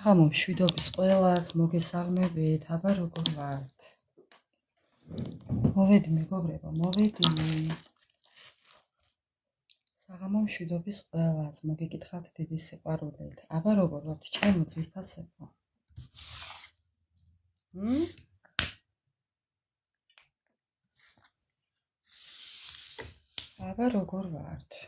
საღამო მშვიდობის ყველას მოგესალმებით, აბა როგორ ვართ? მოვედი მეგობრებო, მოვედი. საღამო მშვიდობის ყველას მოგეკითხავთ დიდი სიყვარულით. აბა როგორ ვართ, ჩემო ძვირფასებო? აბა როგორ ვართ?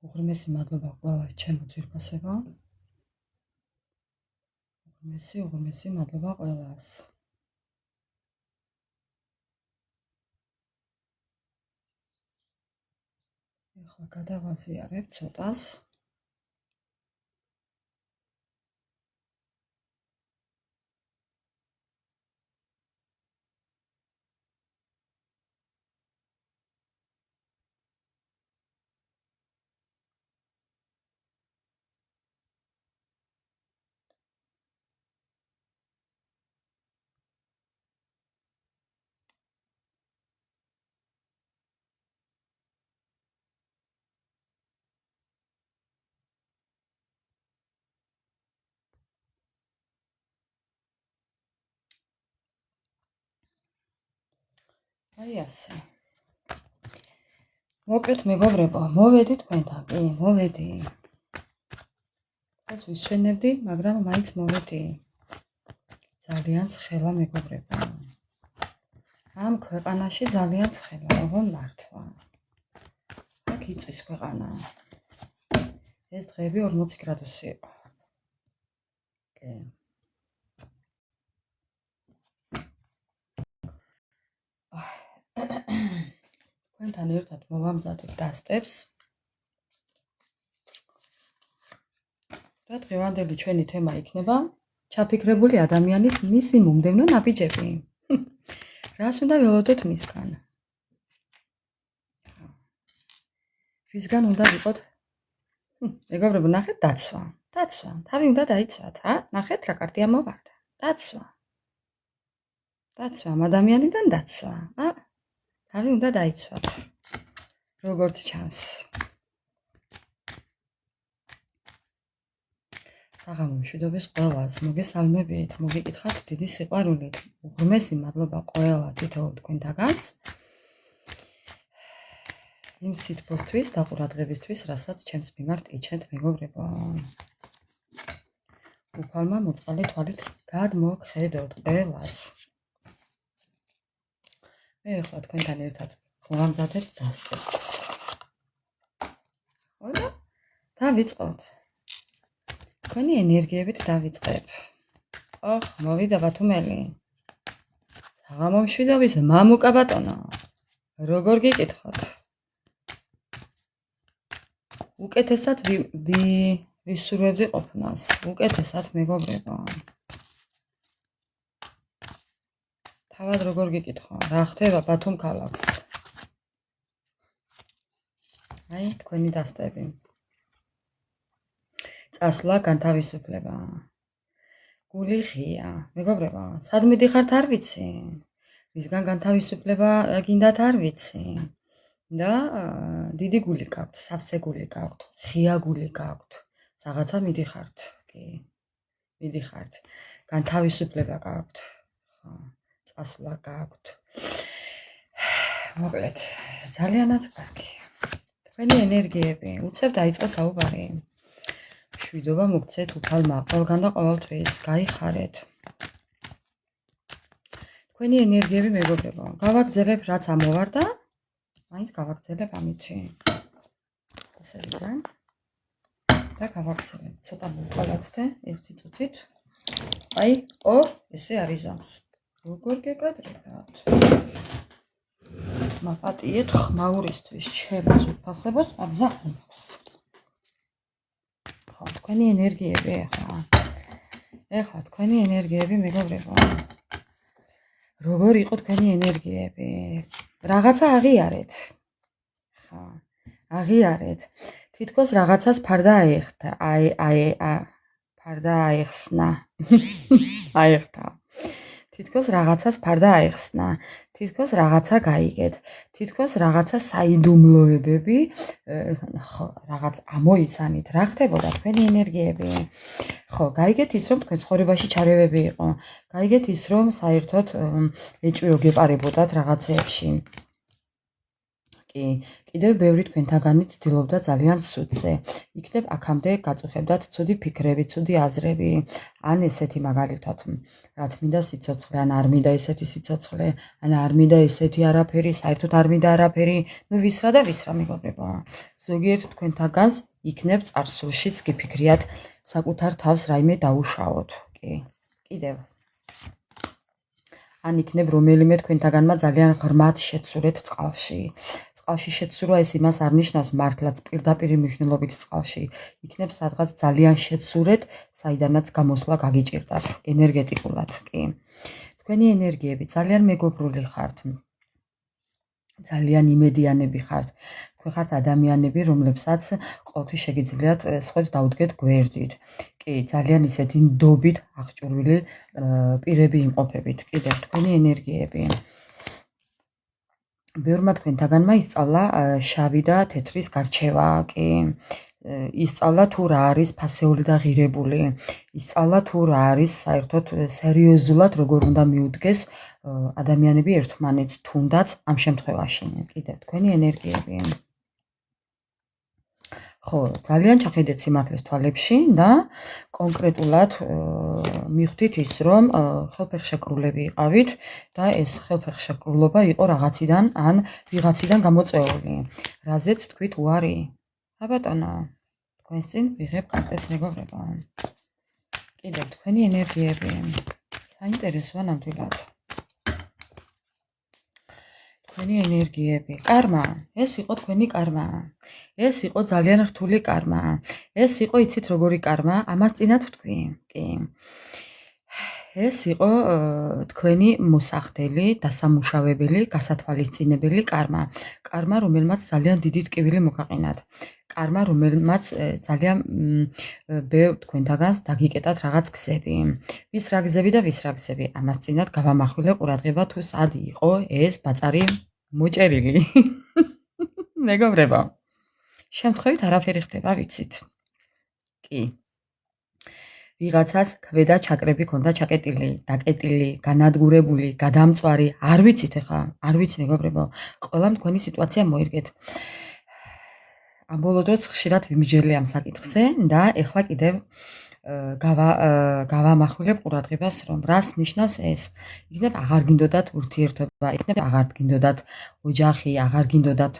უღრმესი მადლობა ყველა ჩემო ძვირფასებო. უღრმესი მადლობა ყველას. ეხლა გადავაზიარებ ცოტას. აი ასე. მოკლედ მეგობრებო, მოვედი თქვენთან, კი, მოვედი. ეს ვისვენებდი, მაგრამ მაინც მოვედი. ძალიან ცხელა მეგობრებო. ამ ქვეყანაში ძალიან ცხელა, ოღონ მართლა. აქ იწვის ქვეყანა. ეს დღეები 40 გრადუსი იყო. კი. თქვენთან ერთად მოვამზადებ დასტებს. და დღევანდელი ჩვენი თემა იქნება ჩაფიქრებული ადამიანის მისი მომდევნო ნაბიჯები. რას უნდა ველოდოთ მისგან? რისგან უნდა ვიყოთ? მეგობრებო, ნახეთ დაცვა. თავი უნდა დაიცვათ, ნახეთ რა კარტია მოვარდა. დაცვა. ამ ადამიანიდან დაცვა, თავი უნდა დაიცვათ. როგორც ჩანს. საღამო მშვიდობის ყველას მოგესალმებით, მოგეკითხავთ დიდი სიყვარულით. უღრმესი მადლობა ყველა თითოეულ თქვენთაგანს. იმ სითბოსთვის და ყურადღებისთვის, რასაც ჩემს მიმართ იჩენთ მეგობრებო. უფალმა მოწყალე თვალით გადმოგხედოთ ყველას. მე ახლა თქვენთან ერთად მოვამზადებ დასტებს. ხო, დავიწყოთ. თქვენი ენერგიებით დავიწყებ. მოვიდა ბათუმელი. საღამო მშვიდობის მამუკა ბატონო. როგორ გიკითხოთ? უკეთესად ვისურვებდი ყოფნას. უკეთესად მეგობრებო. თავად როგორ გიკითხო? რა ხდება ბათუმ ქალაქს? აი, თქვენი დასტები. წასვლა, განთავისუფლება. გული ღია. მეგობრებო, სად მიდიხართ არ ვიცი. რისგან განთავისუფლება გინდათ არ ვიცი. და დიდი გული გაქვთ, სავსე გული გაქვთ, ღია გული გაქვთ. რაღაცა მიდიხართ, კი. მიდიხართ. განთავისუფლება გაქვთ. ხო, წასვლა გაქვთ. მოკლედ, ძალიანაც კარგი. თქვენი ენერგიები, უცებ დაიწყო საუბარი. მშვიდობა მოგცეთ უფალმა ყველგან და ყოველთვის, გაიხარეთ. თქვენი ენერგიები მეგობრებო, გავაგრძელებ რაც ამოვარდა, მაინც გავაგრძელებ ამითი. ესე ვიზამ. და გავაგრძელებ. ცოტა მოვყავათდე ერთი წუთით. აი, ესე არის ზამს. როგორ გეკადრებათ? მაპატიეთ ხმაურისთვის, ჩემს უფასებას აგზავნებს. ხო, თქვენი ენერგიები ეხლა თქვენი ენერგიები მეგობრებო. როგორ იყო თქვენი ენერგიები? რაღაცა აღიარეთ. ხო, აღიარეთ. თითქოს რაღაცას ფარდა ფარდა აიხსნა. აიხდა. თითქოს რაღაცას ფარდა აიხსნა. თითქოს რაღაცა გაიგეთ. თითქოს რაღაცა საიდუმლოებები, ხო, რაღაც ამოიცანით, რა ხდებოდა თქვენი ენერგიები. ხო, გაიგეთ ის, რომ თქვენ ცხოვრებაში ჩარევები იყო. გაიგეთ ის, რომ საერთოდ ეჭვიო გეპარებოდათ რაღაცეებში. კიდევ ბევრი თქვენთაგანი ცდილობდა ძალიან სუდზე. იქნებ აქამდე გაწუხებდათ ცუდი ფიქრები, ცუდი აზრები, ან ესეთი მაგალითად, რა თმინდა სიცოცხლე, ან არ მინდა ესეთი სიცოცხლე, ან არ მინდა ესეთი არაფერი, საერთოდ არ მინდა არაფერი, ნუ ვისრა და ვისრა მეგობრებო. ზოგიერთ თქვენთაგანს იქნებ წარსულშიც გიფიქრიათ საკუთარ თავს რაიმე დაუშავოთ. კიდევ. ან იქნებ რომელიმე თქვენთაგანმა ძალიან ღრმად შეცურეთ წყალში. წყალში შეცურვა ეს იმას არ ნიშნავს მართლაც პირდაპირი მნიშვნელობით წყალში. იქნებ სადღაც ძალიან შეცურეთ, საიდანაც გამოსვლა გაგიჭირდათ ენერგეტიკულად. თქვენი ენერგიები ძალიან მეგობრული ხართ. ძალიან იმედიანები ხართ. თქვენ ხართ ადამიანები, რომლებსაც ყოველთვის შეგიძლიათ სხვებს დაუდგეთ გვერდით. ძალიან ისეთი ნდობით აღჭურვილი პირები იმყოფებით. კიდევ თქვენი ენერგიები. ბევრმა თქვენთაგანმა ისწავლა შავი და თეთრის გარჩევა, ისწავლა თუ რა არის ფასეული და ღირებული, ისწავლა თუ რა არის საერთოდ სერიოზულად როგორ უნდა მიუდგეს ადამიანები ერთმანეთს, თუნდაც ამ შემთხვევაში. კიდევ თქვენი ენერგიები. ხო, ძალიან ჩახედეთ სიმართლეს თვალებში და კონკრეტულად მიხვდით ის, რომ ხელფეხშეკრულები იყავით და ეს ხელფეხშეკრულობა იყო რაღაციდან ან ვიღაციდან გამოწვეული. რაზეც თქვით უარი? აბატონო, თქვენს წინ ვიღებ კარტებს მეგობრებო. კიდევ თქვენი ენერგიები. საინტერესოა ნამდვილად. თქვენი ენერგიები. კარმა. ეს იყო თქვენი კარმა. ეს იყო ძალიან რთული კარმა. ეს იყო იცით როგორი კარმა? ამას წინათ ვთქვი. ეს იყო თქვენი მოსახდელი, დასამუშავებელი, გასათვალისწინებელი კარმა. კარმა, რომელმაც ძალიან დიდი ტკივილი მოგაყენათ. კარმა, რომელმაც ძალიან ბევრ თქვენთაგანს დაგიკეტათ რაღაც გზები. ვის რა გზები და ვის რა გზები. ამას წინათ გავამახვილე ყურადღება თუ სად იყო ეს ბაწარი მოჭერილი. მეგობრებო. შემთხვევით არაფერი ხდება, ვიცით. ვიღაცას ქვედა ჩაკრები ქონდა ჩაკეტილი, დაკეტილი, განადგურებული, გადამწვარი, არ ვიცით ეხა, არ ვიცი მეგობრებო, ყველამ თქვენი სიტუაცია მოირგეთ. ამ ბოლო დროს ხშირად ვიმსჯელე ამ საკითხზე და ეხლა კიდევ გავამახვილებ ყურადღებას, რომ რას ნიშნავს ეს. იქნებ აღარ გინდოდათ ურთიერთობა, იქნებ აღარ გინდოდათ ოჯახი, აღარ გინდოდათ